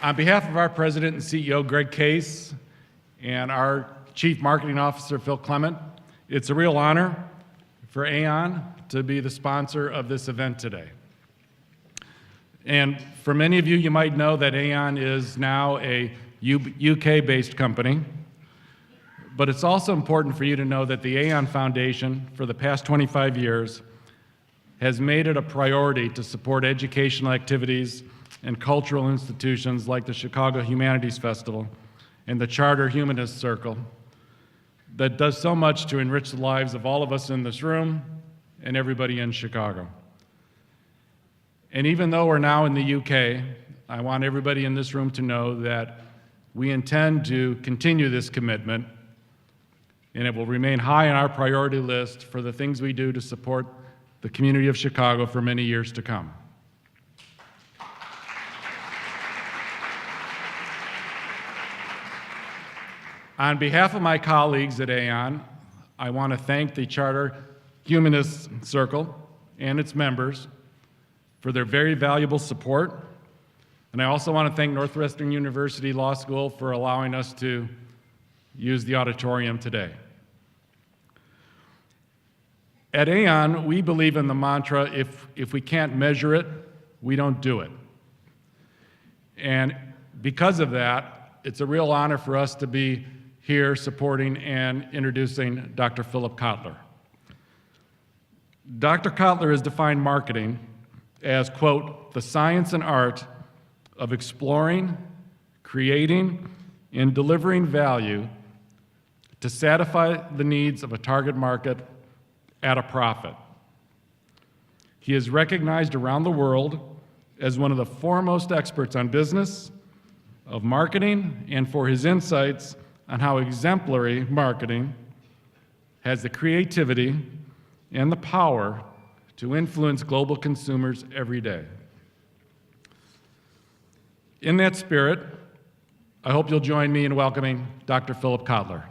On behalf of our President and CEO, Greg Case, and our Chief Marketing Officer, Phil Clement, it's a real honor for Aon to be the sponsor of this event today. And for many of you, you might know that Aon is now a UK-based company, but it's also important for you to know that the Aon Foundation, for the past 25 years, has made it a priority to support educational activities and cultural institutions like the Chicago Humanities Festival and the Charter Humanist Circle that does so much to enrich the lives of all of us in this room and everybody in Chicago. And even though we're now in the UK, I want everybody in this room to know that we intend to continue this commitment, and it will remain high on our priority list for the things we do to support the community of Chicago for many years to come. On behalf of my colleagues at Aon, I want to thank the Charter Humanist Circle and its members for their very valuable support. And I also want to thank Northwestern University Law School for allowing us to use the auditorium today. At Aon, we believe in the mantra, if we can't measure it, we don't do it. And because of that, it's a real honor for us to be here supporting and introducing Dr. Philip Kotler. Dr. Kotler has defined marketing as, quote, the science and art of exploring, creating, and delivering value to satisfy the needs of a target market at a profit. He is recognized around the world as one of the foremost experts on business, of marketing, and for his insights on how exemplary marketing has the creativity and the power to influence global consumers every day. In that spirit, I hope you'll join me in welcoming Dr. Philip Kotler.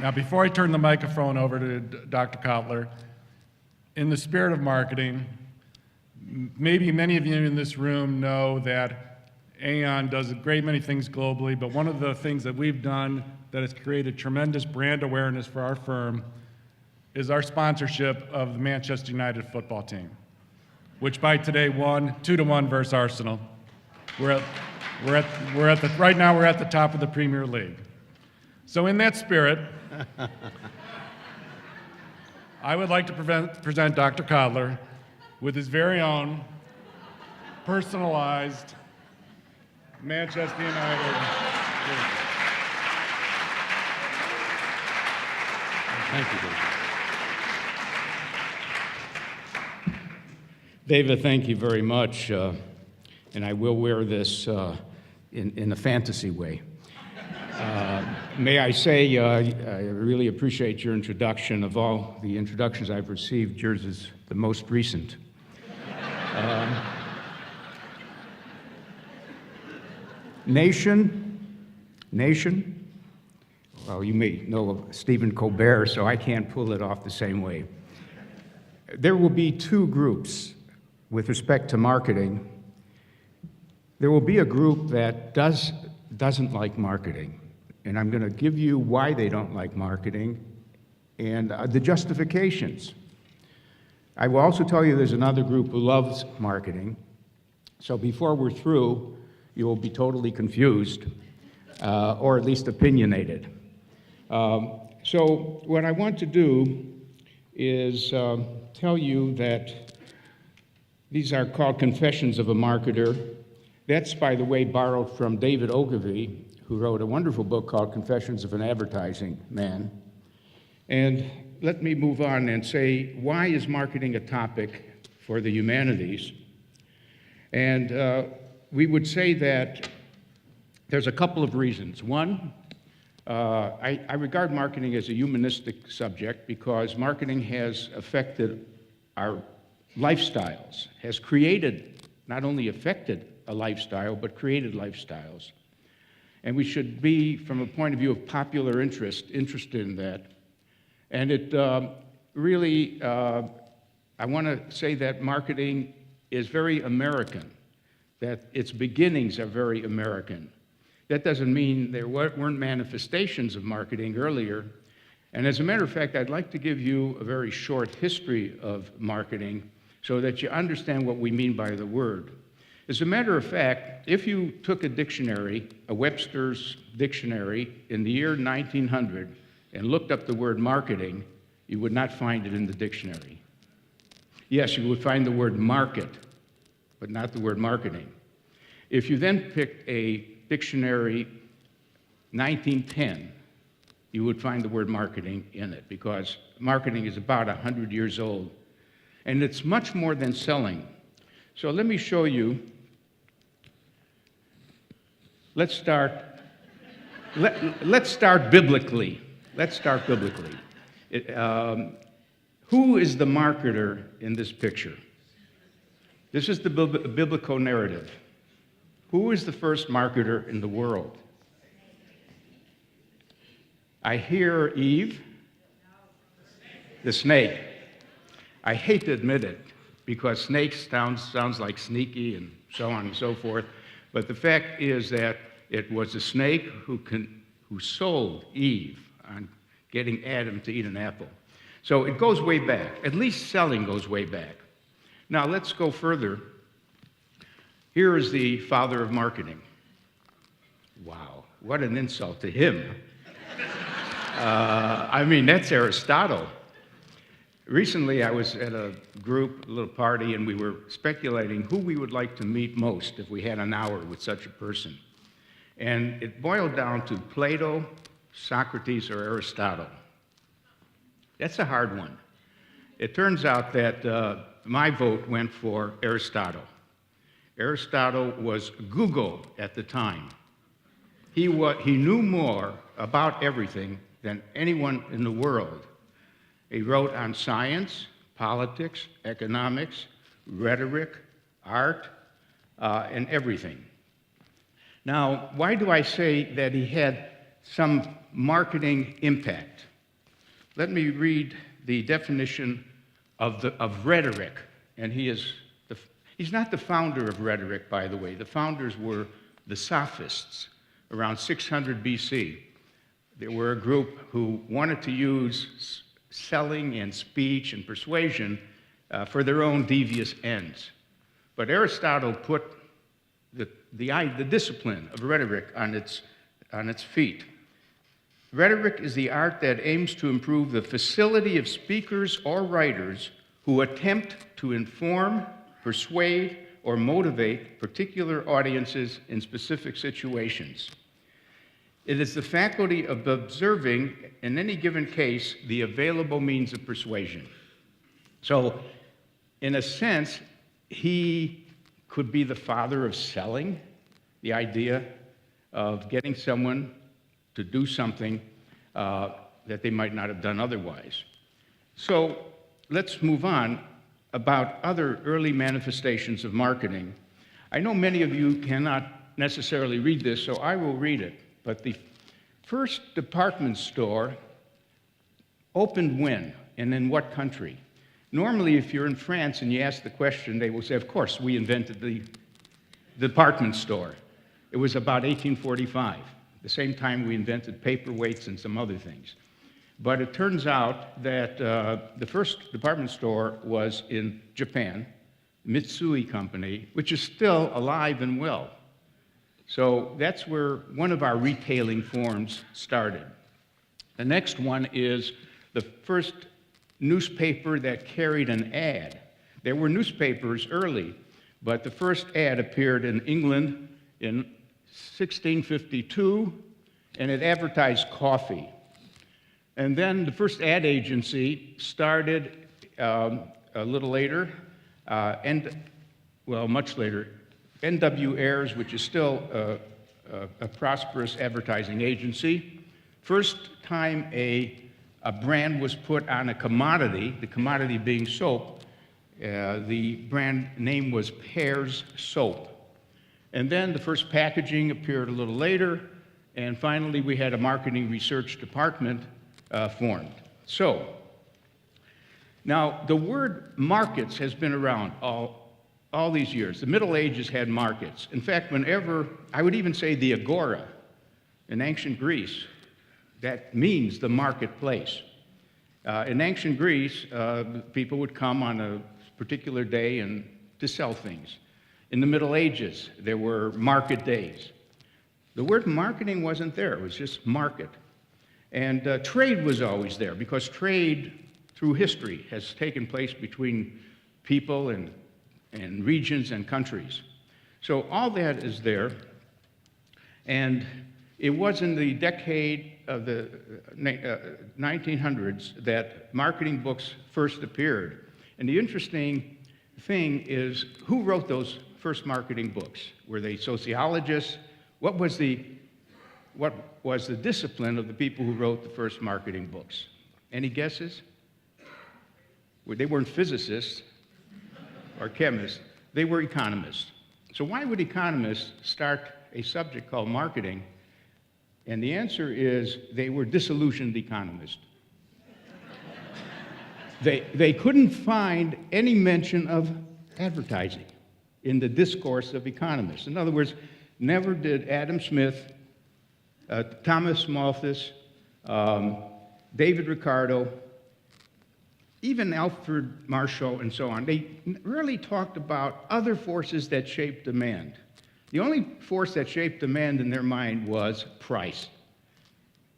Now, before I turn the microphone over to Dr. Kotler, in the spirit of marketing, maybe many of you in this room know that Aon does a great many things globally, but one of the things that we've done that has created tremendous brand awareness for our firm is our sponsorship of the Manchester United football team, which by today won 2-1 versus Arsenal. Right now we're at the top of the Premier League. So in that spirit, I would like to present Dr. Kotler with his very own personalized Manchester United jersey. Thank you, David. David, thank you very much, and I will wear this in a fantasy way. May I say, I really appreciate your introduction. Of all the introductions I've received, yours is the most recent. Nation, well, you may know of Stephen Colbert, so I can't pull it off the same way. There will be two groups with respect to marketing. There will be a group that doesn't like marketing, and I'm going to give you why they don't like marketing and the justifications. I will also tell you there's another group who loves marketing, so before we're through, you will be totally confused, or at least opinionated. So what I want to do is tell you that these are called Confessions of a Marketer. That's, by the way, borrowed from David Ogilvy, who wrote a wonderful book called Confessions of an Advertising Man. And let me move on and say, why is marketing a topic for the humanities? And we would say that there's a couple of reasons. One, I regard marketing as a humanistic subject because marketing has affected our lifestyles, has created, not only affected a lifestyle, but created lifestyles. And we should be, from a point of view of popular interest, interested in that. And it really, I want to say that marketing is very American, that its beginnings are very American. That doesn't mean there weren't manifestations of marketing earlier. And as a matter of fact, I'd like to give you a very short history of marketing so that you understand what we mean by the word. As a matter of fact, if you took a dictionary, a Webster's dictionary, in the year 1900 and looked up the word marketing, you would not find it in the dictionary. Yes, you would find the word market, but not the word marketing. If you then picked a dictionary 1910, you would find the word marketing in it, because marketing is about 100 years old. And it's much more than selling. So let me show you. Let's start biblically. Let's start biblically. Who is the marketer in this picture? This is the biblical narrative. Who is the first marketer in the world? I hear Eve. The snake. I hate to admit it, because snakes sounds like sneaky and so on and so forth. But the fact is that it was a snake who sold Eve on getting Adam to eat an apple. So it goes way back. At least selling goes way back. Now let's go further. Here is the father of marketing. Wow, what an insult to him. I mean, that's Aristotle. Recently, I was at a group, a little party, and we were speculating who we would like to meet most if we had an hour with such a person. And it boiled down to Plato, Socrates, or Aristotle. That's a hard one. It turns out that my vote went for Aristotle. Aristotle was Google at the time. He knew more about everything than anyone in the world. He wrote on science, politics, economics, rhetoric, art, and everything. Now, why do I say that he had some marketing impact? Let me read the definition of rhetoric. And he's not the founder of rhetoric, by the way. The founders were the Sophists around 600 BC. They were a group who wanted to use selling and speech and persuasion for their own devious ends. But Aristotle put the discipline of rhetoric on its feet. Rhetoric is the art that aims to improve the facility of speakers or writers who attempt to inform, persuade, or motivate particular audiences in specific situations. It is the faculty of observing, in any given case, the available means of persuasion. So, in a sense, he could be the father of selling, the idea of getting someone to do something that they might not have done otherwise. So, let's move on about other early manifestations of marketing. I know many of you cannot necessarily read this, so I will read it. But the first department store opened when and in what country? Normally, if you're in France and you ask the question, they will say, of course, we invented the department store. It was about 1845, the same time we invented paperweights and some other things. But it turns out that the first department store was in Japan, Mitsui Company, which is still alive and well. So that's where one of our retailing forms started. The next one is the first newspaper that carried an ad. There were newspapers early, but the first ad appeared in England in 1652, and it advertised coffee. And then the first ad agency started a little later, much later, N.W. Ayers, which is still a prosperous advertising agency. First time a brand was put on a commodity, the commodity being soap, the brand name was Pear's Soap. And then the first packaging appeared a little later, And finally, we had a marketing research department formed. So, now the word markets has been around all these years. The Middle Ages had markets. In fact, whenever, I would even say the agora in ancient Greece, that means the marketplace. In ancient Greece, people would come on a particular day and to sell things. In the Middle Ages, there were market days. The word marketing wasn't there, it was just market. And trade was always there, because trade through history has taken place between people and regions and countries. So all that is there, and it was in the decade of the 1900s that marketing books first appeared. And the interesting thing is, who wrote those first marketing books? Were they sociologists? What was the discipline of the people who wrote the first marketing books? Any guesses? Well, they weren't physicists or chemists, they were economists. So why would economists start a subject called marketing? And the answer is they were disillusioned economists. They couldn't find any mention of advertising in the discourse of economists. In other words, never did Adam Smith, Thomas Malthus, David Ricardo, even Alfred Marshall and so on, they really talked about other forces that shaped demand. The only force that shaped demand in their mind was price.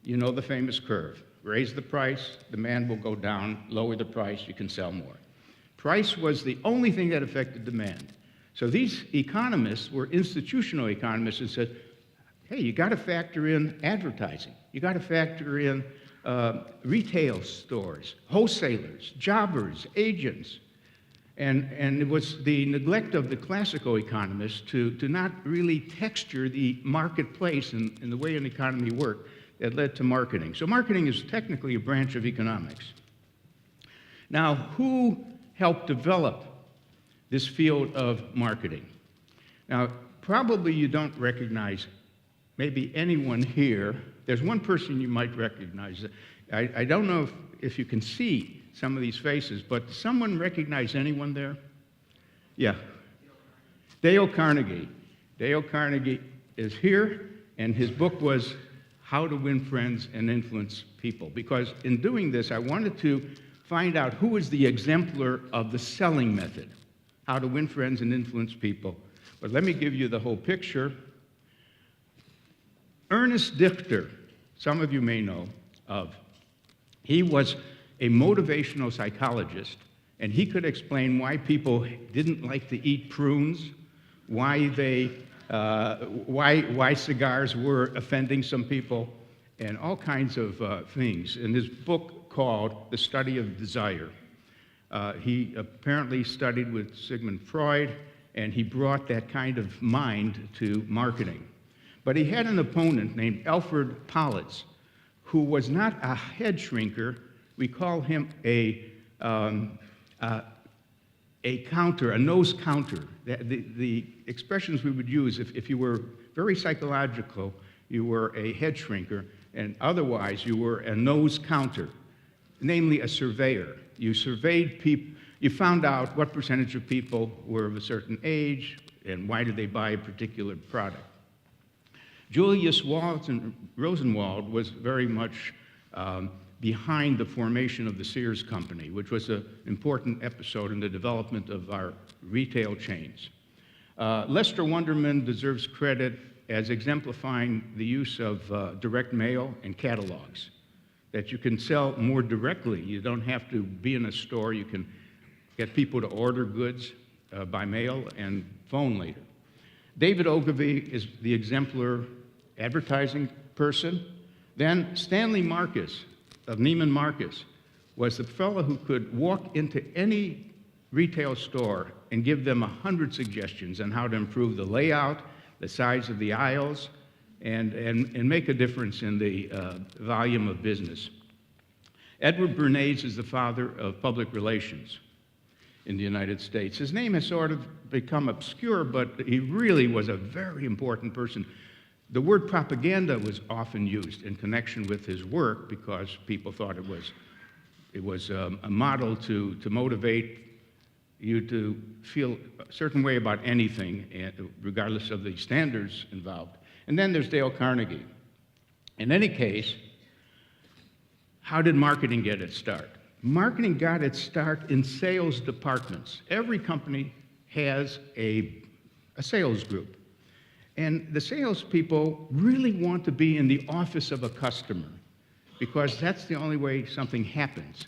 You know the famous curve. Raise the price, demand will go down. Lower the price, you can sell more. Price was the only thing that affected demand. So these economists were institutional economists and said, hey, you got to factor in advertising. You got to factor in retail stores, wholesalers, jobbers, agents. And it was the neglect of the classical economists to not really texture the marketplace and the way an economy worked that led to marketing. So marketing is technically a branch of economics. Now, who helped develop this field of marketing? Now, probably you don't recognize maybe anyone here. There's one person you might recognize. I don't know if you can see some of these faces, but does someone recognize anyone there? Yeah. Dale Carnegie. Dale Carnegie is here, and his book was How to Win Friends and Influence People. Because in doing this, I wanted to find out who is the exemplar of the selling method, how to win friends and influence people. But let me give you the whole picture. Ernest Dichter, some of you may know of. He was a motivational psychologist, and he could explain why people didn't like to eat prunes, why cigars were offending some people, and all kinds of things. In his book called The Study of Desire, he apparently studied with Sigmund Freud, and he brought that kind of mind to marketing. But he had an opponent named Alfred Politz, who was not a head shrinker. We call him a counter, a nose counter. The expressions we would use, if you were very psychological, you were a head shrinker, and otherwise you were a nose counter, namely a surveyor. You surveyed people, you found out what percentage of people were of a certain age and why did they buy a particular product. Julius Rosenwald was very much behind the formation of the Sears Company, which was an important episode in the development of our retail chains. Lester Wunderman deserves credit as exemplifying the use of direct mail and catalogs, that you can sell more directly. You don't have to be in a store. You can get people to order goods by mail and phone later. David Ogilvy is the exemplar advertising person. Then Stanley Marcus of Neiman Marcus was the fellow who could walk into any retail store and give them 100 suggestions on how to improve the layout, the size of the aisles, and make a difference in the volume of business. Edward Bernays is the father of public relations in the United States. His name has sort of become obscure, but he really was a very important person. The word propaganda was often used in connection with his work because people thought it was a model to motivate you to feel a certain way about anything, regardless of the standards involved. And then there's Dale Carnegie. In any case, how did marketing get its start? Marketing got its start in sales departments. Every company has a sales group. And the salespeople really want to be in the office of a customer because that's the only way something happens.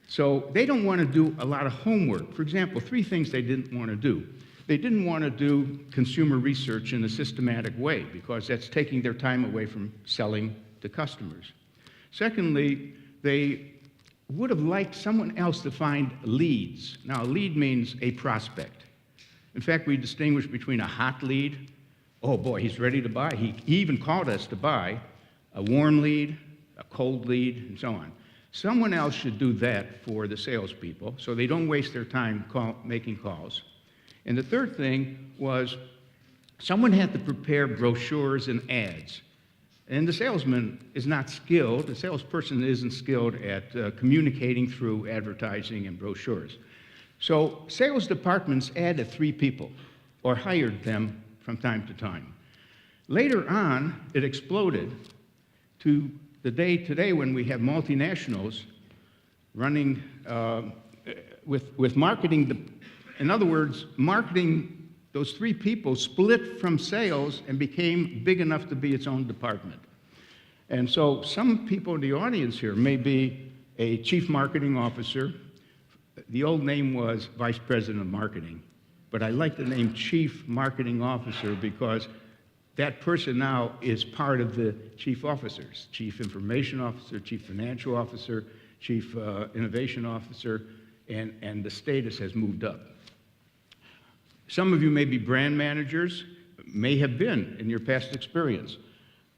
So they don't want to do a lot of homework. For example, 3 things they didn't want to do. They didn't want to do consumer research in a systematic way because that's taking their time away from selling to customers. Secondly, they would have liked someone else to find leads. Now, a lead means a prospect. In fact, we distinguish between a hot lead, oh boy, he's ready to buy. He even called us to buy, a warm lead, a cold lead, and so on. Someone else should do that for the salespeople so they don't waste their time making calls. And the third thing was someone had to prepare brochures and ads. And the salesman is not skilled, the salesperson isn't skilled at communicating through advertising and brochures. So sales departments added 3 people or hired them from time to time. Later on, it exploded to the day today when we have multinationals running with marketing. In other words, marketing, those 3 people split from sales and became big enough to be its own department. And so some people in the audience here may be a chief marketing officer. The old name was vice president of marketing, but I like the name chief marketing officer because that person now is part of the chief officers, chief information officer, chief financial officer, chief innovation officer, and the status has moved up. Some of you may be brand managers, may have been in your past experience.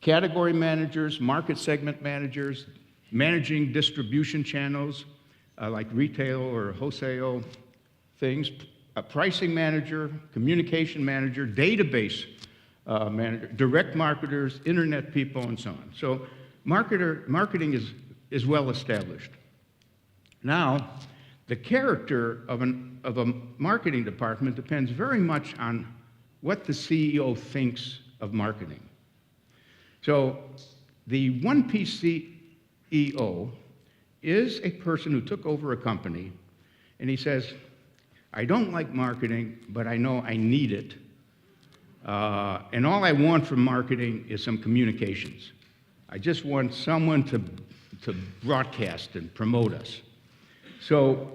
Category managers, market segment managers, managing distribution channels like retail or wholesale things, a pricing manager, communication manager, database manager, direct marketers, internet people, and so on. So marketing is well established. Now, the character of a marketing department depends very much on what the CEO thinks of marketing. So the one-piece CEO is a person who took over a company and he says, I don't like marketing, but I know I need it. And all I want from marketing is some communications. I just want someone to broadcast and promote us. So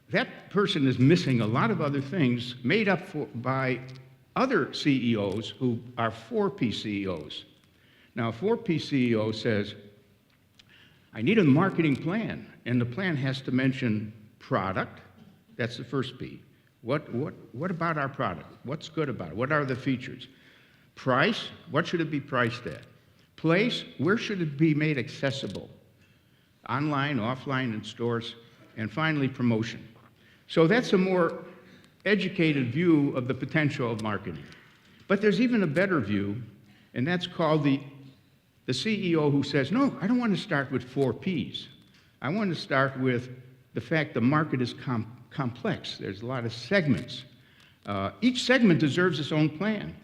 that person is missing a lot of other things made up by other CEOs who are 4P CEOs. Now, a 4P CEO says, I need a marketing plan, and the plan has to mention product. That's the first P. What about our product? What's good about it? What are the features? Price, what should it be priced at? Place, where should it be made accessible? Online, offline, in stores. And finally, promotion. So that's a more educated view of the potential of marketing. But there's even a better view, and that's called the CEO who says, no, I don't want to start with 4 Ps. I want to start with the fact the market is complex. There's a lot of segments. Each segment deserves its own plan.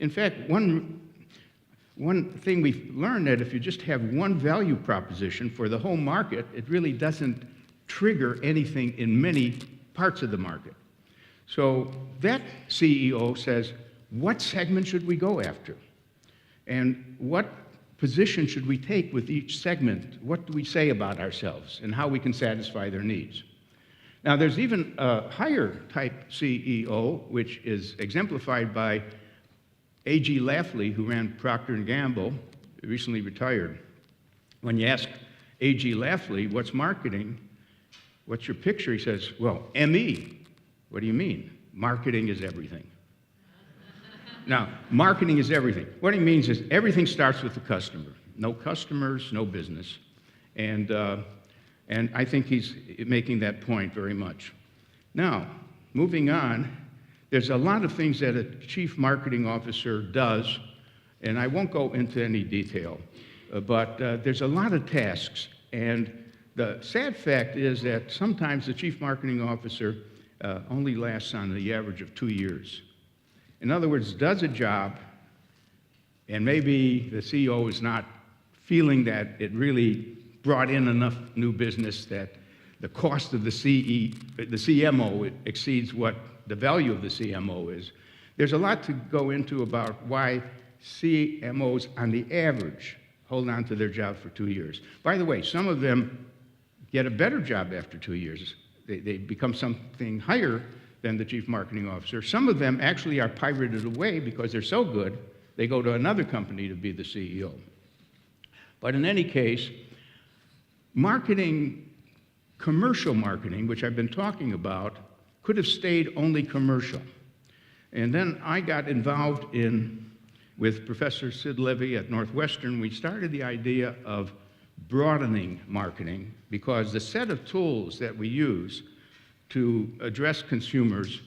In fact, one thing we've learned that if you just have one value proposition for the whole market, it really doesn't trigger anything in many parts of the market. So that CEO says, what segment should we go after? And what position should we take with each segment? What do we say about ourselves and how we can satisfy their needs? Now, there's even a higher type CEO, which is exemplified by A.G. Lafley, who ran Procter & Gamble, recently retired. When you ask A.G. Lafley, what's marketing? What's your picture? He says, well, M.E. What do you mean? Marketing is everything. Now, marketing is everything. What he means is everything starts with the customer. No customers, no business. And I think he's making that point very much. Now, moving on, there's a lot of things that a chief marketing officer does And I won't go into any detail, but there's a lot of tasks. And the sad fact is that sometimes the chief marketing officer only lasts on the average of 2 years. In other words, does a job, and maybe the CEO is not feeling that it really brought in enough new business that the cost of the CMO exceeds what the value of the CMO is. There's a lot to go into about why CMOs, on the average, hold on to their job for 2 years. By the way, some of them get a better job after 2 years. They become something higher than the chief marketing officer. Some of them actually are pirated away because they're so good, they go to another company to be the CEO. But in any case, marketing, commercial marketing, which I've been talking about, could have stayed only commercial. And then I got involved with Professor Sid Levy at Northwestern. We started the idea of broadening marketing because the set of tools that we use to address consumers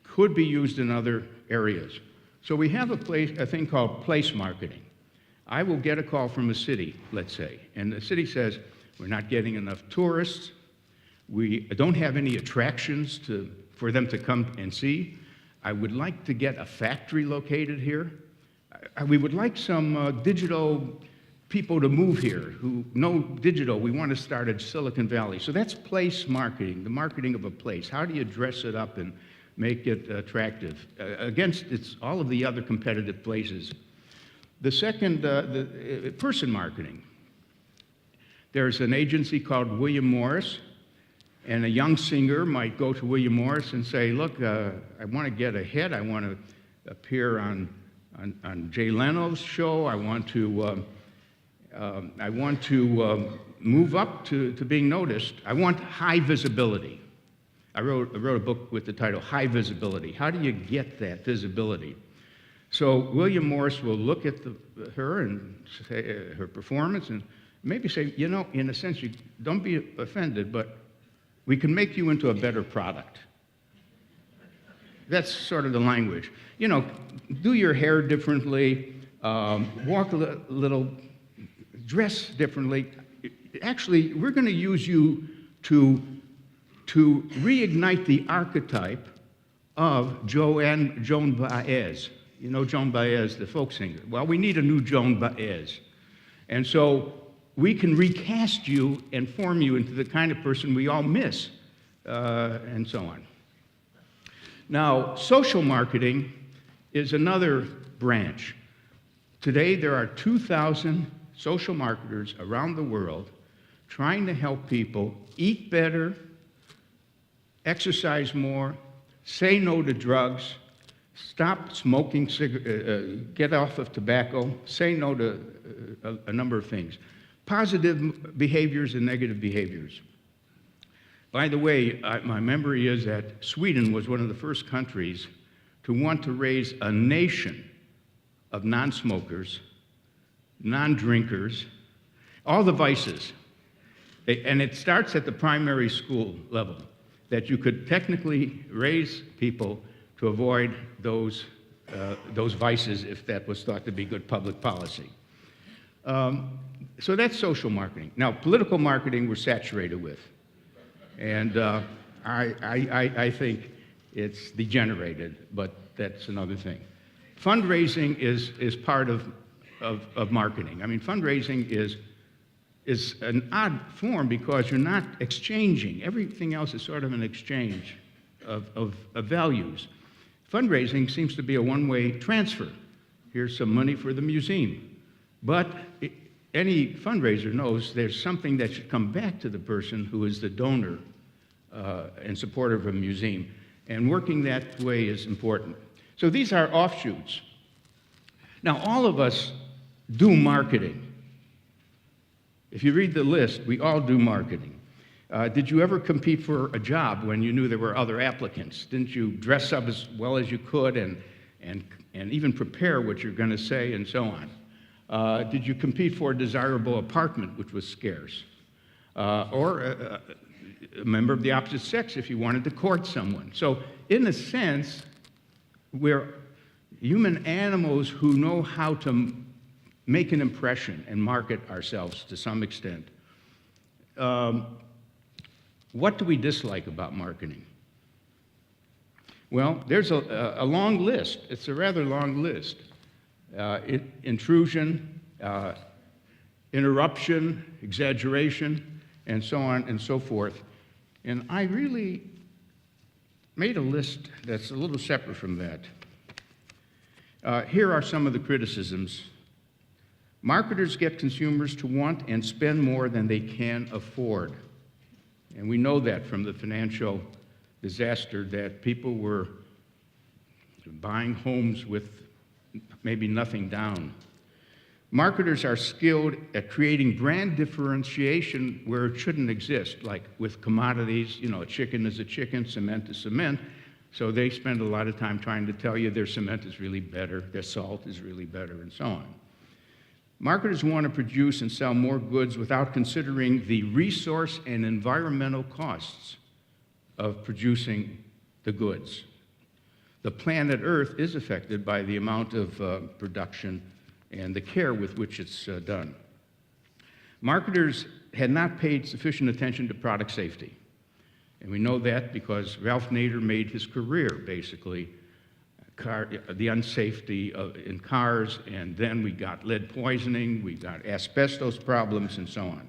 could be used in other areas. So we have a thing called place marketing. I will get a call from a city, let's say, and the city says, we're not getting enough tourists, we don't have any attractions for them to come and see. I would like to get a factory located here. We would like some digital people to move here who know digital. We want to start at Silicon Valley. So that's place marketing, the marketing of a place. How do you dress it up and make it attractive against all of the other competitive places? The second, person marketing. There's an agency called William Morris, and a young singer might go to William Morris and say, look, I want to get a hit. I want to appear on Jay Leno's show. I want to move up to being noticed. I want high visibility. I wrote a book with the title High Visibility. How do you get that visibility? So William Morris will look at her and say her performance and maybe say, you know, in a sense, you don't be offended, but we can make you into a better product. That's sort of the language. You know, do your hair differently, walk a little, dress differently. Actually, we're going to use you to reignite the archetype of Joan Baez. You know Joan Baez, the folk singer. Well, we need a new Joan Baez. And so we can recast you and form you into the kind of person we all miss, and so on. Now, social marketing is another branch. Today, there are 2,000 social marketers around the world trying to help people eat better, exercise more, say no to drugs, stop smoking, get off of tobacco, say no to a number of things. Positive behaviors and negative behaviors. By the way, my memory is that Sweden was one of the first countries to want to raise a nation of non-smokers, non-drinkers, all the vices. And it starts at the primary school level, that you could technically raise people to avoid those vices if that was thought to be good public policy. So that's social marketing. Now, political marketing we're saturated with. And I think it's degenerated, but that's another thing. Fundraising is part of marketing. I mean, fundraising is an odd form because you're not exchanging. Everything else is sort of an exchange of values. Fundraising seems to be a one-way transfer. Here's some money for the museum. But any fundraiser knows there's something that should come back to the person who is the donor and supporter of a museum. And working that way is important. So these are offshoots. Now, all of us do marketing. If you read the list, we all do marketing. Did you ever compete for a job when you knew there were other applicants? Didn't you dress up as well as you could and even prepare what you're going to say and so on? Did you compete for a desirable apartment, which was scarce? Or a member of the opposite sex if you wanted to court someone? So in a sense, human animals who know how to make an impression and market ourselves to some extent. What do we dislike about marketing? Well, there's a long list. It's a rather long list. Intrusion, interruption, exaggeration, and so on and so forth. And I really made a list that's a little separate from that. Here are some of the criticisms. Marketers get consumers to want and spend more than they can afford. And we know that from the financial disaster, that people were buying homes with maybe nothing down. Marketers are skilled at creating brand differentiation where it shouldn't exist, like with commodities, you know, a chicken is a chicken, cement is cement. So they spend a lot of time trying to tell you their cement is really better, their salt is really better, and so on. Marketers want to produce and sell more goods without considering the resource and environmental costs of producing the goods. The planet Earth is affected by the amount of production and the care with which it's done. Marketers had not paid sufficient attention to product safety. And we know that because Ralph Nader made his career, basically, the unsafety in cars, and then we got lead poisoning, we got asbestos problems, and so on.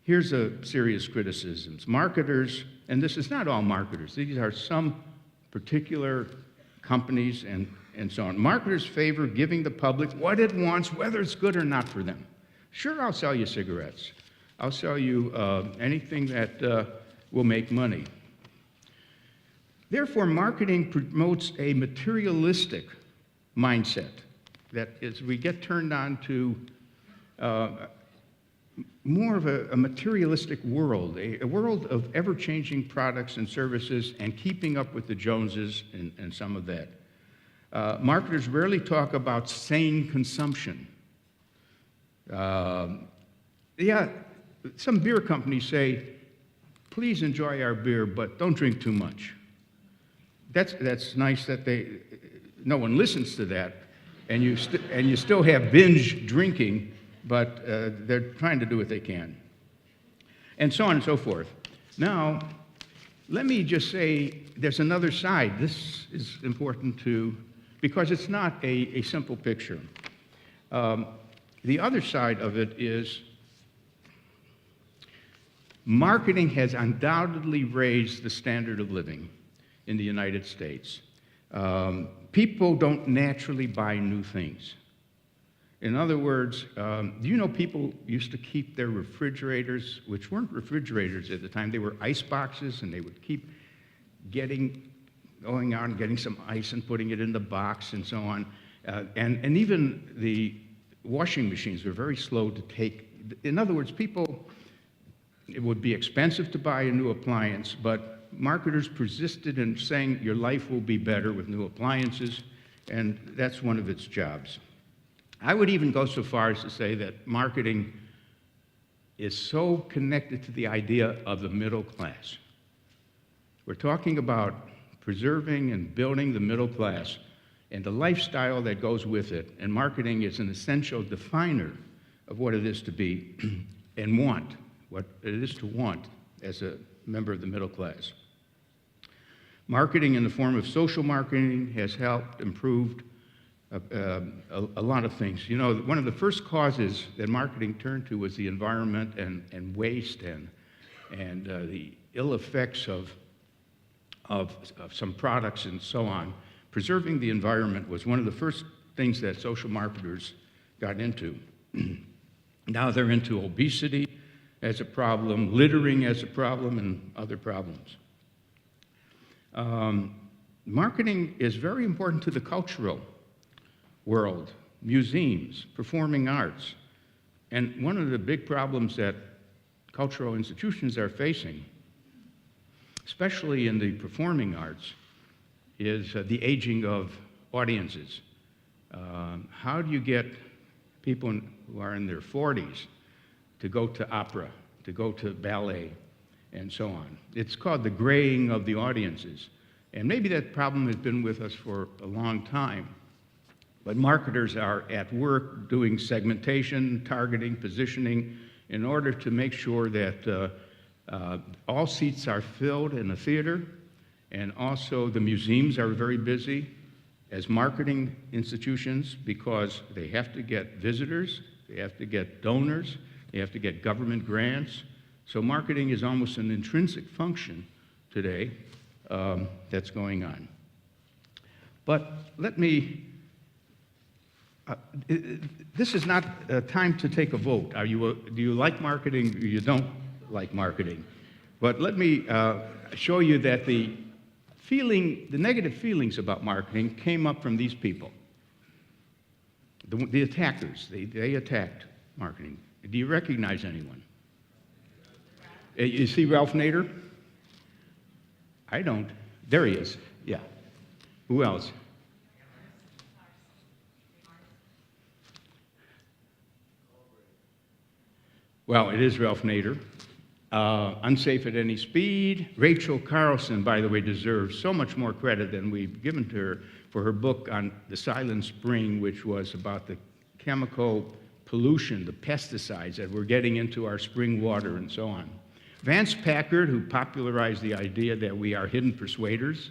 Here's a serious criticisms. Marketers, and this is not all marketers, these are some particular companies and so on. Marketers favor giving the public what it wants, whether it's good or not for them. Sure, I'll sell you cigarettes. I'll sell you anything that will make money. Therefore, marketing promotes a materialistic mindset. That is, we get turned on to more of a materialistic world, a world of ever-changing products and services and keeping up with the Joneses and some of that. Marketers rarely talk about sane consumption. Yeah, some beer companies say, please enjoy our beer, but don't drink too much. That's nice that no one listens to that, and you still have binge drinking, but they're trying to do what they can, and so on and so forth. Now, let me just say there's another side. This is important too, because it's not a simple picture. The other side of it is marketing has undoubtedly raised the standard of living in the United States. People don't naturally buy new things. In other words, do you know people used to keep their refrigerators, which weren't refrigerators at the time, they were ice boxes, and they would keep going out and getting some ice and putting it in the box and so on. And even the washing machines were very slow to take. In other words, it would be expensive to buy a new appliance, but marketers persisted in saying your life will be better with new appliances, and that's one of its jobs. I would even go so far as to say that marketing is so connected to the idea of the middle class. We're talking about preserving and building the middle class and the lifestyle that goes with it, and marketing is an essential definer of what it is to be and want, what it is to want as a member of the middle class. Marketing in the form of social marketing has helped improve a lot of things. You know, one of the first causes that marketing turned to was the environment and waste and the ill effects of some products and so on. Preserving the environment was one of the first things that social marketers got into. Now they're into obesity as a problem, littering as a problem, and other problems. Marketing is very important to the cultural world, museums, performing arts. And one of the big problems that cultural institutions are facing, especially in the performing arts, is the aging of audiences. How do you get people who are in their 40s to go to opera, to go to ballet, and so on? It's called the graying of the audiences. And maybe that problem has been with us for a long time. But marketers are at work doing segmentation, targeting, positioning, in order to make sure that all seats are filled in the theater, and also the museums are very busy as marketing institutions because they have to get visitors, they have to get donors, they have to get government grants. So marketing is almost an intrinsic function today that's going on. But let me, this is not a time to take a vote. Do you like marketing or you don't like marketing? But let me show you that the negative feelings about marketing came up from these people. The attackers, they attacked marketing. Do you recognize anyone? You see Ralph Nader? I don't. There he is, yeah. Who else? Well, it is Ralph Nader. Unsafe at Any Speed. Rachel Carlson, by the way, deserves so much more credit than we've given to her for her book on the Silent Spring, which was about the chemical pollution, the pesticides that we're getting into our spring water and so on. Vance Packard, who popularized the idea that we are hidden persuaders,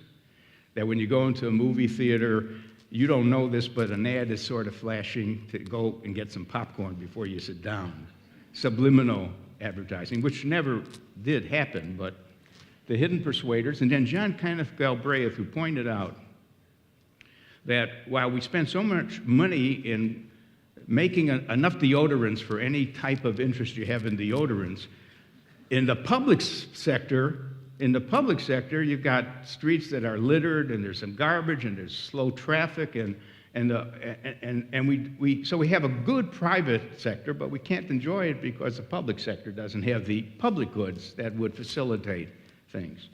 that when you go into a movie theater, you don't know this, but an ad is sort of flashing to go and get some popcorn before you sit down. Subliminal advertising, which never did happen, but the hidden persuaders. And then John Kenneth Galbraith, who pointed out that while we spend so much money in making enough deodorants for any type of interest you have in deodorants, in the public sector, you've got streets that are littered, and there's some garbage, and there's slow traffic, so we have a good private sector, but we can't enjoy it because the public sector doesn't have the public goods that would facilitate things.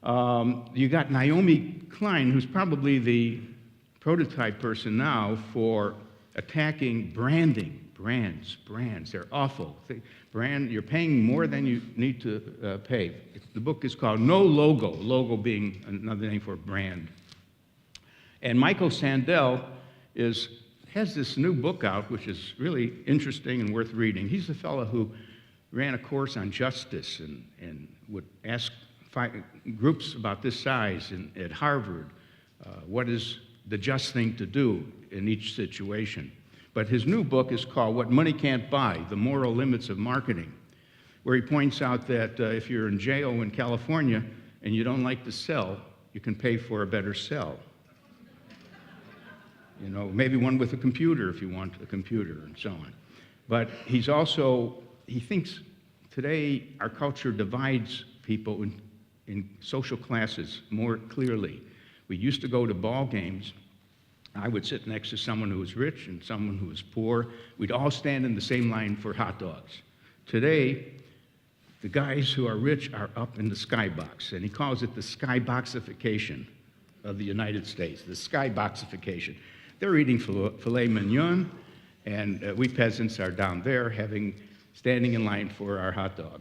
You got Naomi Klein, who's probably the prototype person now for attacking branding. Brands, they're awful. You're paying more than you need to pay. The book is called No Logo, logo being another name for brand. And Michael Sandel has this new book out, which is really interesting and worth reading. He's the fellow who ran a course on justice and would ask groups about this size at Harvard, what is the just thing to do in each situation. But his new book is called What Money Can't Buy, The Moral Limits of Marketing, where he points out that if you're in jail in California and you don't like to sell, you can pay for a better sell. You know, maybe one with a computer if you want a computer and so on. But he thinks today our culture divides people in social classes more clearly. We used to go to ball games. I would sit next to someone who was rich and someone who was poor. We'd all stand in the same line for hot dogs. Today, the guys who are rich are up in the skybox, and he calls it the skyboxification of the United States, the skyboxification. They're eating filet mignon, and we peasants are down there standing in line for our hot dog.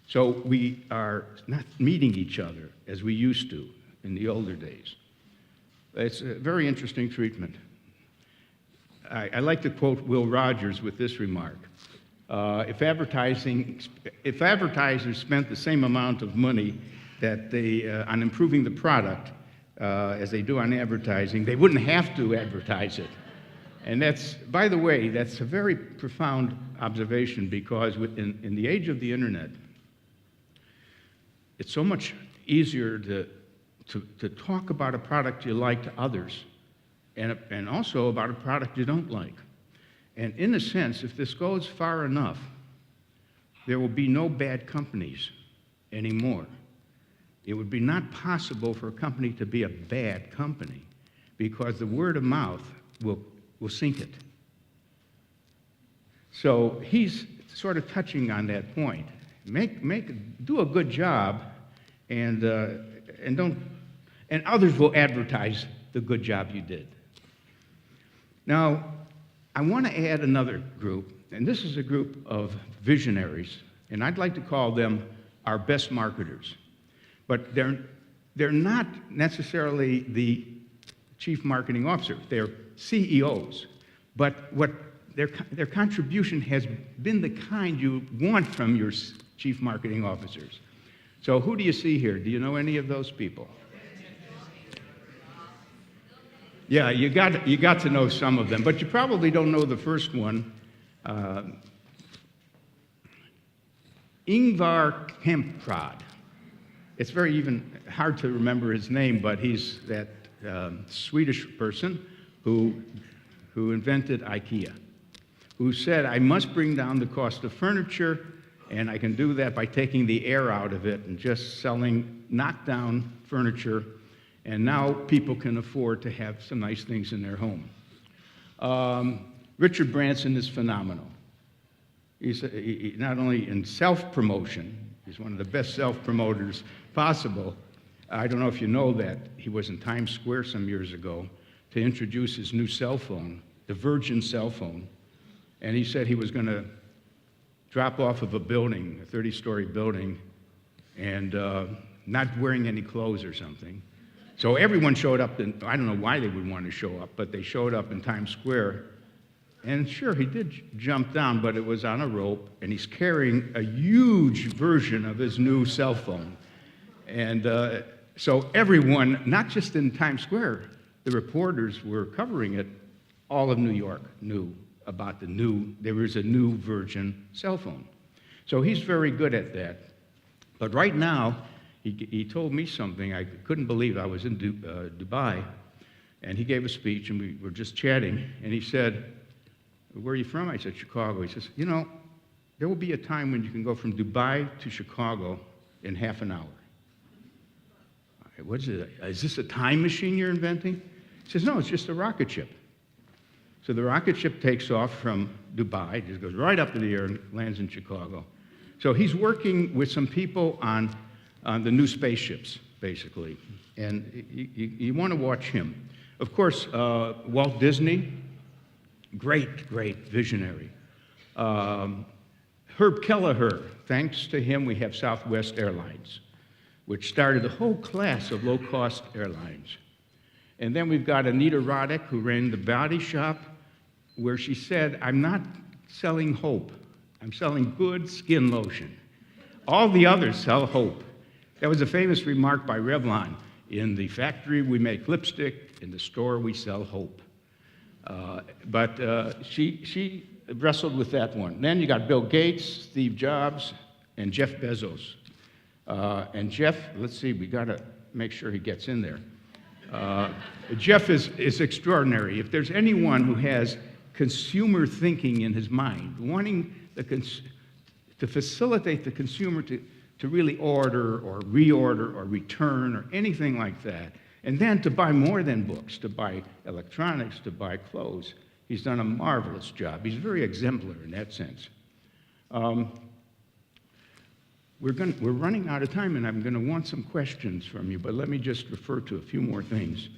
So we are not meeting each other as we used to in the older days. It's a very interesting treatment. I like to quote Will Rogers with this remark. If advertisers spent the same amount of money that on improving the product as they do on advertising, they wouldn't have to advertise it. And that's, by the way, that's a very profound observation because in the age of the internet, it's so much easier to talk about a product you like to others and also about a product you don't like. And in a sense, if this goes far enough, there will be no bad companies anymore. It would be not possible for a company to be a bad company because the word of mouth will sink it. So he's sort of touching on that point. Do a good job, and others will advertise the good job you did. Now, I want to add another group, and this is a group of visionaries, and I'd like to call them our best marketers. But they're not necessarily the chief marketing officer. They're CEOs. But what their contribution has been the kind you want from your chief marketing officers. So who do you see here? Do you know any of those people? Yeah, you got to know some of them, but you probably don't know the first one. Ingvar Kamprad. It's very even hard to remember his name, but he's that Swedish person who invented IKEA, who said, I must bring down the cost of furniture, and I can do that by taking the air out of it and just selling knockdown furniture, and now people can afford to have some nice things in their home. Richard Branson is phenomenal. He's not only in self-promotion, he's one of the best self-promoters possible. I don't know if you know that he was in Times Square some years ago to introduce his new cell phone, the Virgin cell phone, and he said he was going to drop off of a building, a 30-story building, and not wearing any clothes or something. So everyone showed up, and I don't know why they would want to show up, but they showed up in Times Square. And sure, he did jump down, but it was on a rope, and he's carrying a huge version of his new cell phone. And so everyone, not just in Times Square, the reporters were covering it. All of New York knew about there was a new Virgin cell phone. So he's very good at that. But right now, he told me something I couldn't believe. I was in Dubai, and he gave a speech, and we were just chatting, and he said, where are you from? I said, Chicago. He says, you know, there will be a time when you can go from Dubai to Chicago in half an hour. What is it? Is this a time machine you're inventing? He says, no, it's just a rocket ship. So the rocket ship takes off from Dubai, just goes right up in the air and lands in Chicago. So he's working with some people on the new spaceships, basically. And you want to watch him. Of course, Walt Disney, great visionary. Herb Kelleher, thanks to him, we have Southwest Airlines, which started a whole class of low-cost airlines. And then we've got Anita Roddick, who ran the Body Shop, where she said, I'm not selling hope. I'm selling good skin lotion. All the others sell hope. That was a famous remark by Revlon. In the factory, we make lipstick. In the store, we sell hope. But she wrestled with that one. Then you got Bill Gates, Steve Jobs, and Jeff Bezos. And Jeff, let's see, we got to make sure he gets in there. Jeff is extraordinary. If there's anyone who has consumer thinking in his mind, wanting to facilitate the consumer to really order or reorder or return or anything like that, and then to buy more than books, to buy electronics, to buy clothes, he's done a marvelous job. He's very exemplary in that sense. We're running out of time, and I'm going to want some questions from you, but let me just refer to a few more things.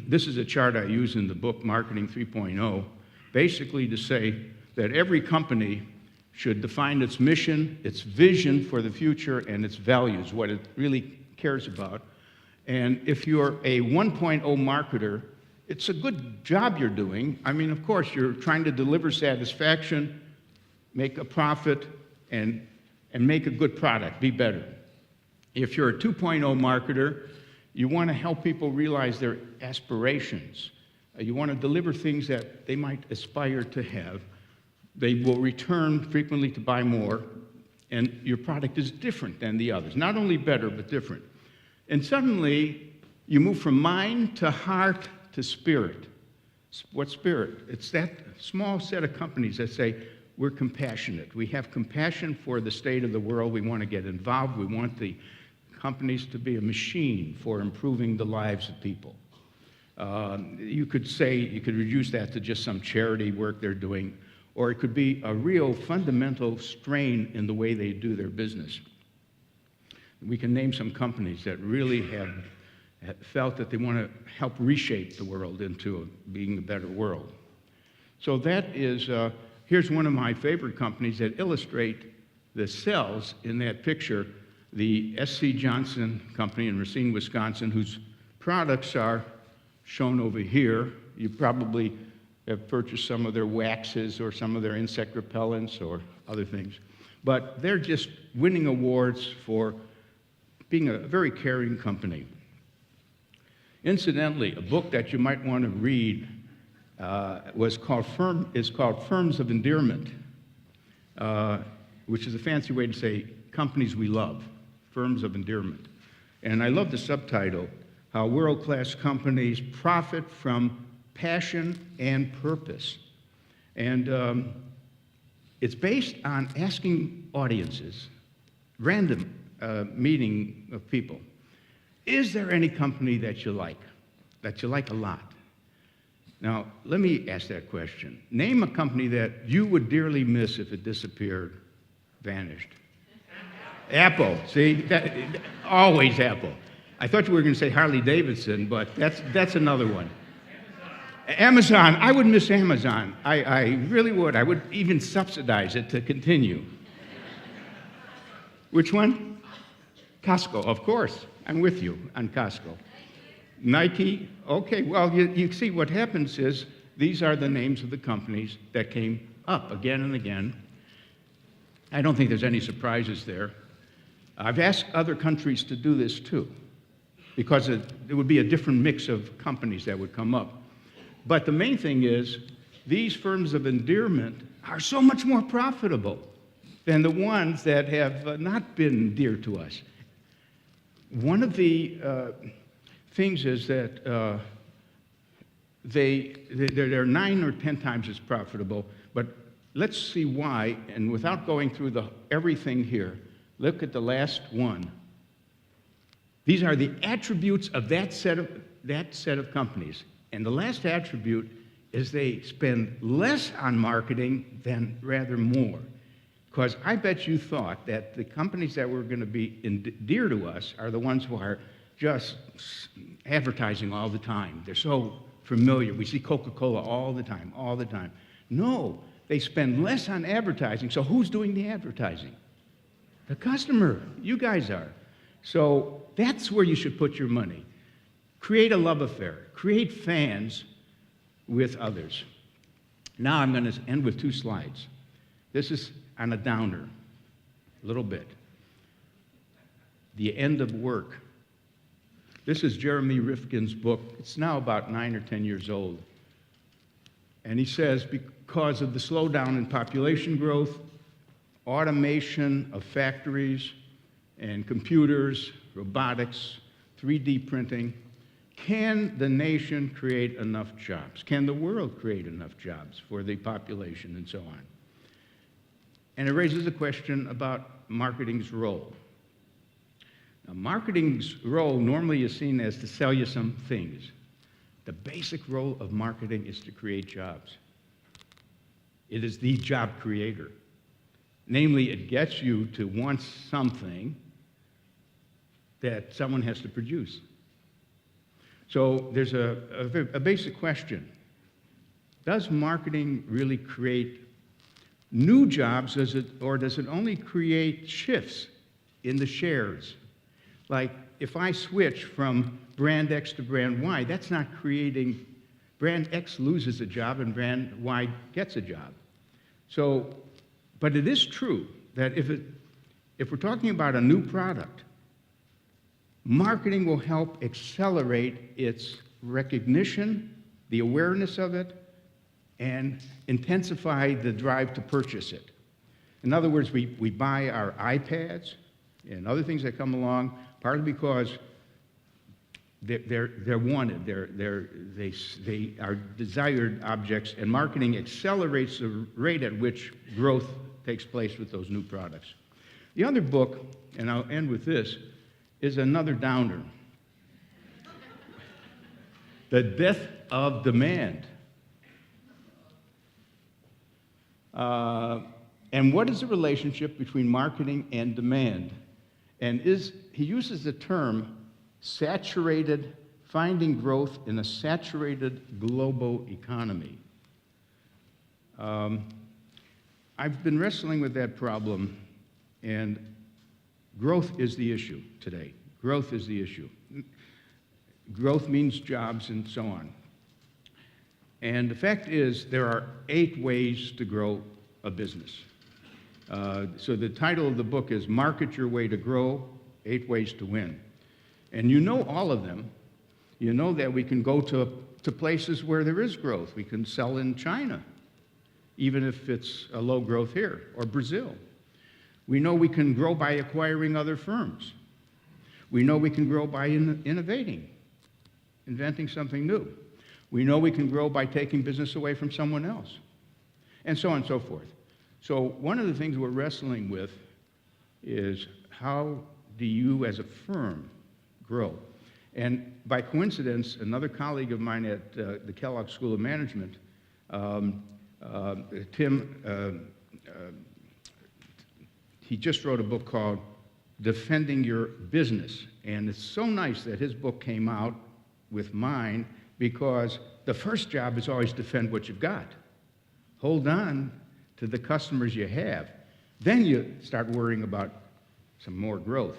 This is a chart I use in the book, Marketing 3.0, basically to say that every company should define its mission, its vision for the future, and its values, what it really cares about. And if you're a 1.0 marketer, it's a good job you're doing. I mean, of course, you're trying to deliver satisfaction, make a profit, and make a good product, be better. If you're a 2.0 marketer, you want to help people realize their aspirations. You want to deliver things that they might aspire to have. They will return frequently to buy more, and your product is different than the others. Not only better, but different. And suddenly, you move from mind to heart to spirit. What's spirit? It's that small set of companies that say, we're compassionate. We have compassion for the state of the world. We want to get involved. We want the companies to be a machine for improving the lives of people. You could reduce that to just some charity work they're doing, or it could be a real fundamental strain in the way they do their business. We can name some companies that really have felt that they want to help reshape the world into being a better world. So that is, here's one of my favorite companies that illustrate the cells in that picture, the S.C. Johnson Company in Racine, Wisconsin, whose products are shown over here. You probably have purchased some of their waxes or some of their insect repellents or other things. But they're just winning awards for being a very caring company. Incidentally, a book that you might want to read is called Firms of Endearment, which is a fancy way to say companies we love, Firms of Endearment. And I love the subtitle, How World-Class Companies Profit from Passion and Purpose. And it's based on asking audiences, random meeting of people, is there any company that you like a lot? Now, let me ask that question. Name a company that you would dearly miss if it disappeared, vanished. Apple, see? Always Apple. I thought you were going to say Harley-Davidson, but that's another one. Amazon, I would miss Amazon. I really would. I would even subsidize it to continue. Which one? Costco, of course. I'm with you on Costco. Nike, okay, well, you see what happens is these are the names of the companies that came up again and again. I don't think there's any surprises there. I've asked other countries to do this too, because it would be a different mix of companies that would come up. But the main thing is, these firms of endearment are so much more profitable than the ones that have not been dear to us. One of the things is that they're 9 or 10 times as profitable, but let's see why, and without going through everything here, look at the last one. These are the attributes of that set of companies. And the last attribute is they spend less on marketing than rather more. Because I bet you thought that the companies that were going to be dear to us are the ones who are just advertising all the time. They're so familiar. We see Coca-Cola all the time, all the time. No, they spend less on advertising. So who's doing the advertising? The customer. You guys are. So that's where you should put your money. Create a love affair. Create fans with others. Now I'm going to end with 2 slides. This is on a downer, a little bit. The End of Work. This is Jeremy Rifkin's book. It's now about 9 or 10 years old. And he says, because of the slowdown in population growth, automation of factories and computers, robotics, 3D printing, can the nation create enough jobs? Can the world create enough jobs for the population and so on? And it raises a question about marketing's role. Now, marketing's role normally is seen as to sell you some things. The basic role of marketing is to create jobs. It is the job creator. Namely, it gets you to want something that someone has to produce. So there's a basic question. Does marketing really create new jobs, or does it only create shifts in the shares? Like, if I switch from brand X to brand Y, that's not creating, brand X loses a job and brand Y gets a job. So, but it is true that if we're talking about a new product, marketing will help accelerate its recognition, the awareness of it, and intensify the drive to purchase it. In other words, we buy our iPads and other things that come along, partly because they're wanted, they are desired objects, and marketing accelerates the rate at which growth takes place with those new products. The other book, and I'll end with this, is another downer. The Death of Demand. And what is the relationship between marketing and demand? And he uses the term finding growth in a saturated global economy. I've been wrestling with that problem, and growth is the issue today. Growth is the issue. growth means jobs, and so on. And the fact is, there are 8 ways to grow a business. So the title of the book is Market Your Way to Grow, 8 Ways to Win. And you know all of them. You know that we can go to places where there is growth. We can sell in China, even if it's a low growth here, or Brazil. We know we can grow by acquiring other firms. We know we can grow by innovating, inventing something new. We know we can grow by taking business away from someone else, and so on and so forth. So one of the things we're wrestling with is how do you as a firm grow? And by coincidence, another colleague of mine at the Kellogg School of Management, Tim, he just wrote a book called Defending Your Business. And it's so nice that his book came out with mine, because the first job is always defend what you've got. Hold on to the customers you have. Then you start worrying about some more growth.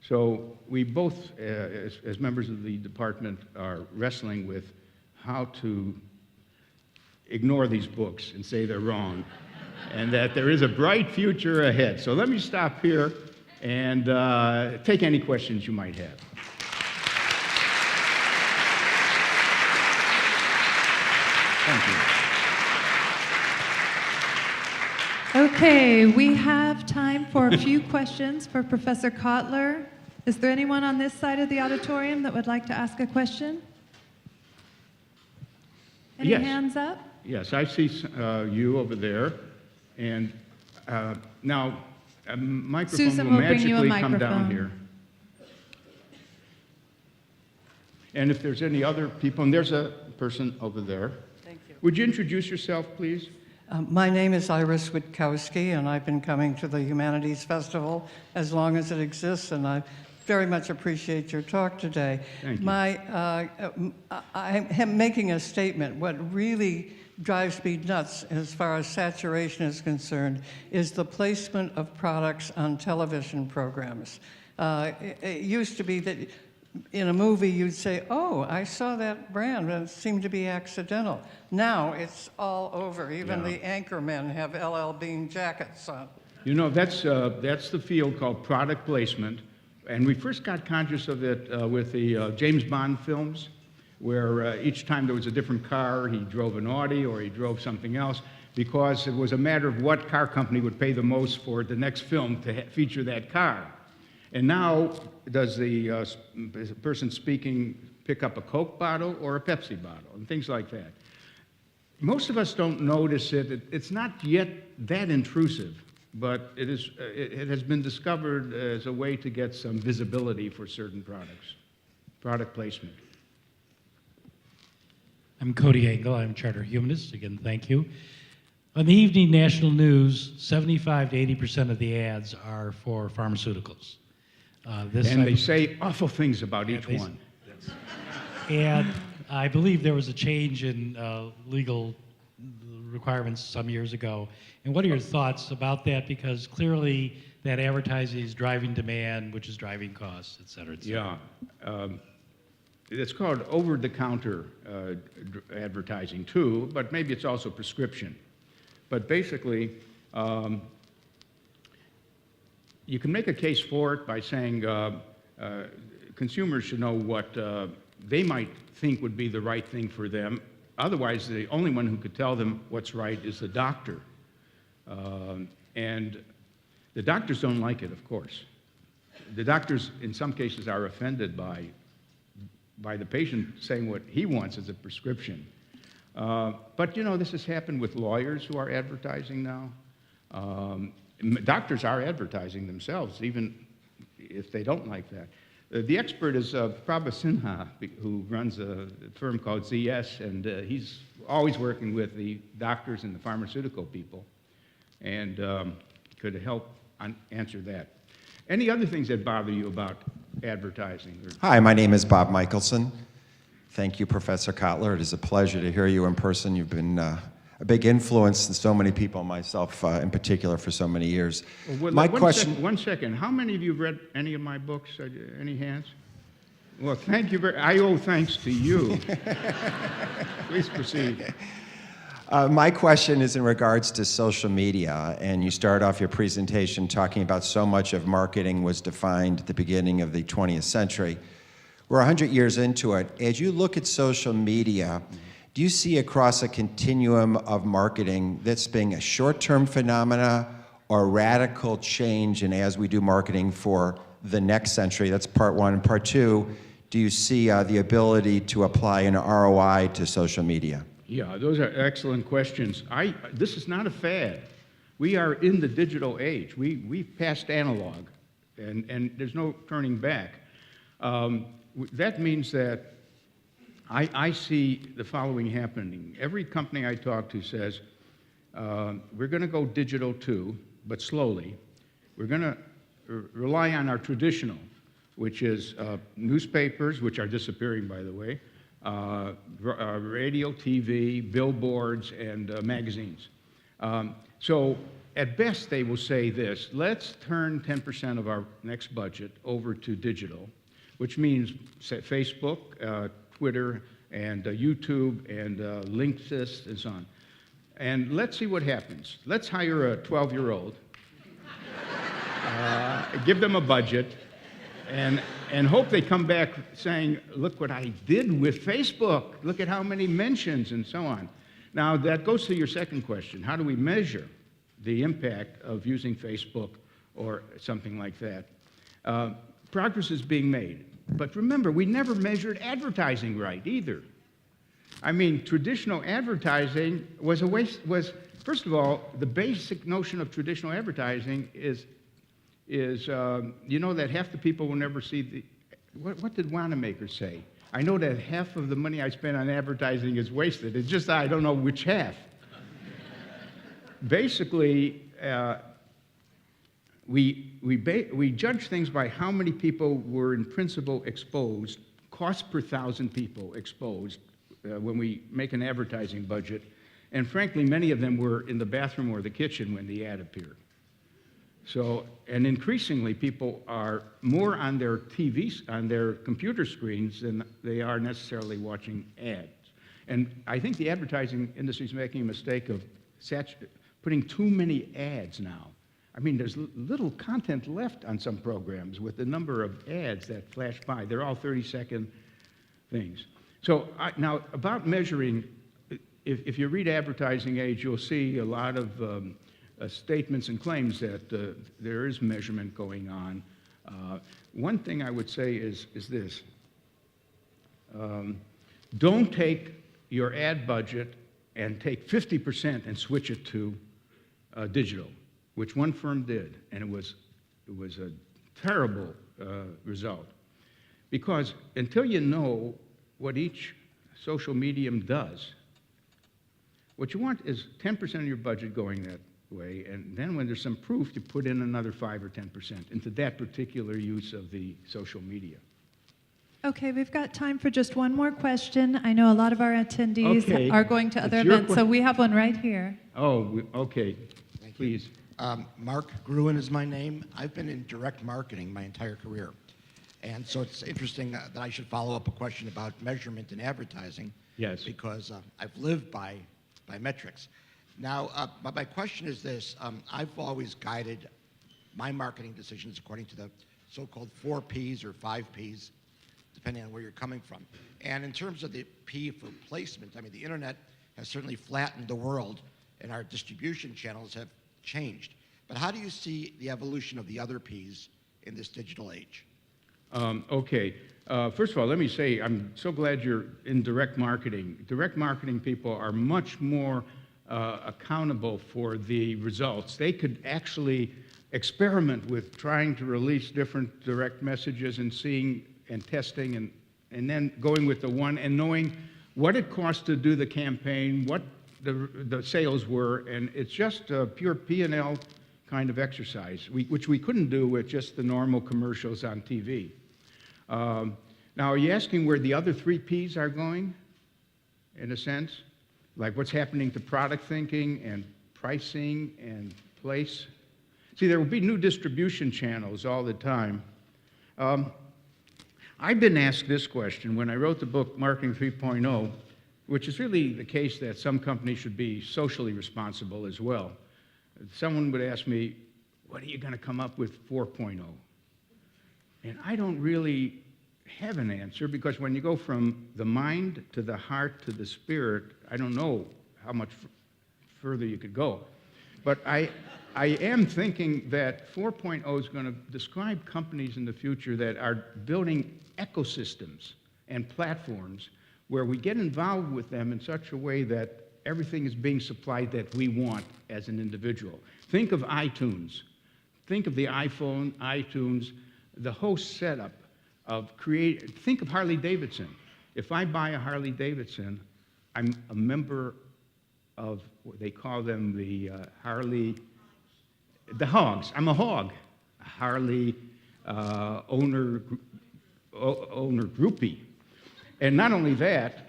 So we both, as members of the department, are wrestling with how to ignore these books and say they're wrong, and that there is a bright future ahead. So let me stop here and take any questions you might have. Thank you. Okay, we have time for a few questions for Professor Kotler. Is there anyone on this side of the auditorium that would like to ask a question? Any Yes. hands up? Yes, I see you over there. And now, a microphone Susan will will bring you a magically come down microphone. here. And if there's any other people, and there's a person over there. Thank you. Would you introduce yourself, please? My name is Iris Witkowski, and I've been coming to the Humanities Festival as long as it exists, and I very much appreciate your talk today. Thank you. I am making a statement. What really drives me nuts as far as saturation is concerned is the placement of products on television programs. It used to be that in a movie you'd say, oh, I saw that brand, and it seemed to be accidental. Now it's all over. Even Yeah. the anchormen have LL Bean jackets on. You know, that's the field called product placement. And we first got conscious of it with the James Bond films, where each time there was a different car, he drove an Audi or he drove something else, because it was a matter of what car company would pay the most for the next film to feature that car. And now, does the person speaking pick up a Coke bottle or a Pepsi bottle, and things like that. Most of us don't notice it. It's not yet that intrusive, but it has been discovered as a way to get some visibility for certain products, product placement. I'm Cody Engel. I'm a charter humanist. Again, thank you. On the evening national news, 75 to 80% of the ads are for pharmaceuticals. And they say awful things about each one. And I believe there was a change in legal requirements some years ago. And what are your thoughts about that? Because clearly that advertising is driving demand, which is driving costs, et cetera, et cetera. Yeah. It's called over-the-counter advertising too, but maybe it's also prescription. But basically, you can make a case for it by saying consumers should know what they might think would be the right thing for them. Otherwise, the only one who could tell them what's right is the doctor. And the doctors don't like it, of course. The doctors, in some cases, are offended by the patient saying what he wants as a prescription. But, you know, this has happened with lawyers who are advertising now. Doctors are advertising themselves, even if they don't like that. The expert is Prabha Sinha, who runs a firm called ZS, and he's always working with the doctors and the pharmaceutical people, and could help answer that. Any other things that bother you about advertising? Hi, my name is Bob Michelson. Thank you, Professor Kotler. It is a pleasure to hear you in person. You've been a big influence in so many people, myself in particular, for so many years. Well, My question... One second. How many of you have read any of my books? Any hands? Well, thank you I owe thanks to you. Please proceed. My question is in regards to social media, and you start off your presentation talking about so much of marketing was defined at the beginning of the 20th century. We're 100 years into it. As you look at social media, do you see across a continuum of marketing this being a short-term phenomena or radical change in as we do marketing for the next century? That's part one. And part two, do you see the ability to apply an ROI to social media? Yeah, those are excellent questions. This is not a fad. We are in the digital age. We've passed analog, and there's no turning back. That means that I see the following happening. Every company I talk to says, we're going to go digital too, but slowly. We're going to rely on our traditional, which is newspapers, which are disappearing, by the way, radio, TV, billboards, and magazines. So at best, they will say this: let's turn 10% of our next budget over to digital, which means Facebook, Twitter, and YouTube, and Linksys, and so on. And let's see what happens. Let's hire a 12-year-old, give them a budget, and hope they come back saying, look what I did with Facebook. Look at how many mentions, and so on. Now, that goes to your second question. How do we measure the impact of using Facebook or something like that? Progress is being made. But remember, we never measured advertising right either. I mean, traditional advertising was a waste. First of all, the basic notion of traditional advertising is you know that half the people will never see the. What did Wanamaker say? I know that half of the money I spend on advertising is wasted. It's just I don't know which half. Basically, we judge things by how many people were in principle exposed, cost per 1,000 people exposed when we make an advertising budget. And frankly, many of them were in the bathroom or the kitchen when the ad appeared. So, and increasingly, people are more on their TVs, on their computer screens than they are necessarily watching ads. And I think the advertising industry is making a mistake of putting too many ads now. I mean, there's little content left on some programs with the number of ads that flash by. They're all 30-second things. So now, about measuring, if you read Advertising Age, you'll see a lot of statements and claims that there is measurement going on. One thing I would say is this. Don't take your ad budget and take 50% and switch it to digital, which one firm did, and it was a terrible result. Because until you know what each social medium does, what you want is 10% of your budget going that way, and then when there's some proof, you put in another 5 or 10% into that particular use of the social media. Okay, we've got time for just one more question. I know a lot of our attendees Okay. are going to other It's your events, so we have one right here. Oh, okay. Please. Mark Gruen is my name. I've been in direct marketing my entire career. And so it's interesting that I should follow up a question about measurement in advertising. Yes. Because I've lived by metrics. Now, my question is this. I've always guided my marketing decisions according to the so-called 4 Ps or 5 Ps, depending on where you're coming from. And in terms of the P for placement, I mean, the internet has certainly flattened the world, and our distribution channels have changed. But how do you see the evolution of the other Ps in this digital age? Okay. First of all, let me say I'm so glad you're in direct marketing. Direct marketing people are much more accountable for the results. They could actually experiment with trying to release different direct messages and seeing and testing and then going with the one and knowing what it cost to do the campaign, what the sales were, and it's just a pure P&L kind of exercise, which we couldn't do with just the normal commercials on TV. Now, are you asking where the other 3 Ps are going, in a sense? Like what's happening to product thinking and pricing and place? See, there will be new distribution channels all the time. I've been asked this question when I wrote the book Marketing 3.0, which is really the case that some companies should be socially responsible as well. Someone would ask me, what are you going to come up with 4.0? And I don't really have an answer, because when you go from the mind to the heart to the spirit, I don't know how much further you could go. But I am thinking that 4.0 is going to describe companies in the future that are building ecosystems and platforms where we get involved with them in such a way that everything is being supplied that we want as an individual. Think of iTunes. Think of the iPhone, iTunes, the whole setup of think of Harley Davidson. If I buy a Harley Davidson, I'm a member of what they call them, the hogs. I'm a hog, a Harley owner groupie. And not only that,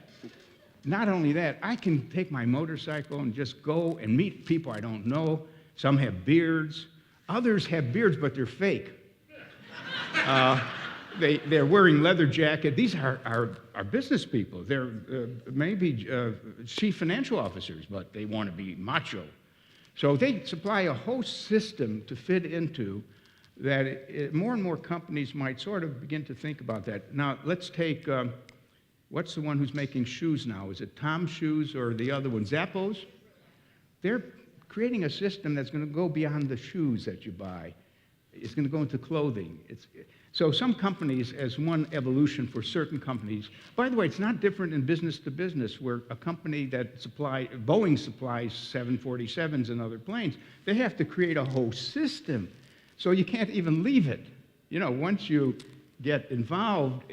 I can take my motorcycle and just go and meet people I don't know. Some have beards. Others have beards, but they're fake. They're wearing leather jackets. These are business people. They're maybe chief financial officers, but they want to be macho. So they supply a whole system to fit into that. More and more companies might sort of begin to think about that. Now, let's take, what's the one who's making shoes now? Is it Tom Shoes or the other one, Zappos? They're creating a system that's going to go beyond the shoes that you buy. It's going to go into clothing. So some companies, as one evolution for certain companies, by the way, it's not different in business to business, where a company that Boeing supplies 747s and other planes, they have to create a whole system. So you can't even leave it. You know, once you get involved,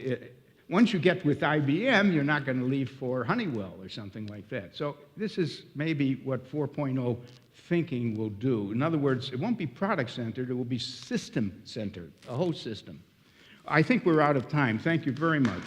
once you get with IBM, you're not going to leave for Honeywell or something like that. So this is maybe what 4.0 thinking will do. In other words, it won't be product-centered, it will be system-centered, a whole system. I think we're out of time. Thank you very much.